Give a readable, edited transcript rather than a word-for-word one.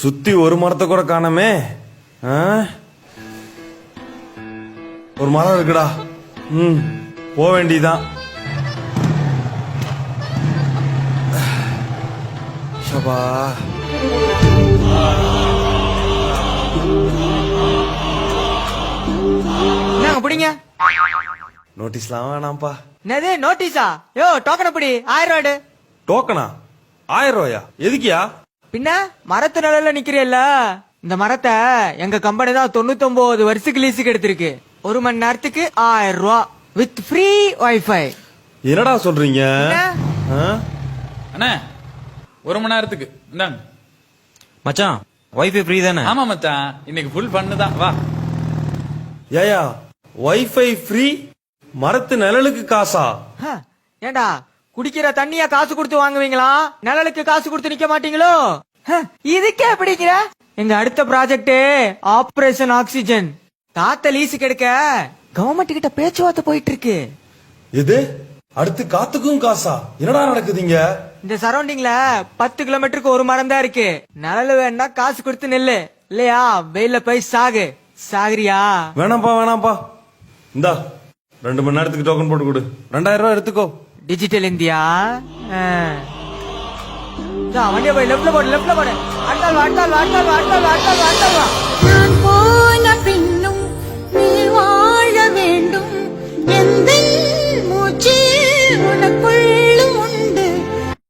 சுத்தி ஒரு மரத்தை கூட காணமே. ஒரு மரம் இருக்குடா. போக வேண்டியதான். ஷபா பிடிங்க. நோட்டீஸ்லாம் வேணாம்ப்பா. என்னது நோட்டீஸா? யோ டோக்கன் பிடி, 1000 ரூபாடு. டோக்கனா? 1000 ரூபாயா? எதுக்கியா? பின்ன மரத்து நிழல்ல நிக்கிறீல்ல, இந்த மரத்தை எங்க கம்பெனி தான் 99 வருஷத்துக்கு லீஸுக்கு எடுத்திருக்கு. 1 மணி நேரத்துக்கு 1000 ரூபா வித் ஃப்ரீ வைஃபை. என்னடா சொல்றீங்க? அண்ணா 1 மணி நேரத்துக்கு இந்தாங்க மச்சான். வைஃபை ஃப்ரீ தானே? ஆமா மச்சான், இன்னைக்கு ஃபுல் பண்ணுதான். வா. ஏயா வைஃபை ஃப்ரீ, மரத்து நிழலுக்கு காசா? ஏண்டா குடிக்கிற தண்ணியா காசு கொடுத்து வாங்குவீங்களா? நிழலுக்கு காசு கொடுத்து நிக்க மாட்டீங்களோ? இதுக்கே பிடிக்கிற? எங்க அடுத்த ப்ராஜெக்ட் ஆபரேஷன் ஆக்சிஜன். காத்த லீஸுக்கு எடுக்க கவர்மெண்ட் கிட்ட பேச்சுவார்த்தை போயிட்டு இருக்கு. இது அடுத்து காத்துக்கும் காசா? என்னடா நடக்குதுங்க? இந்த சரௌண்டிங்ல 10 கிலோமீட்டருக்கு ஒரு மரம் தான் இருக்கு. நிழல் வேணா காசு கொடுத்து நெல்லு, இல்லையா வெயில போய் சாகு. சாகுறியா? வேணாம்ப்பா. இந்தா 2 மணி நேரத்துக்கு டோக்கன் போட்டு கொடு. 2000 ரூபாய் எடுத்துக்கோ. Digital India. வண்டியை போய் லெப்ட்ல போடு. அடுத்தால் வா.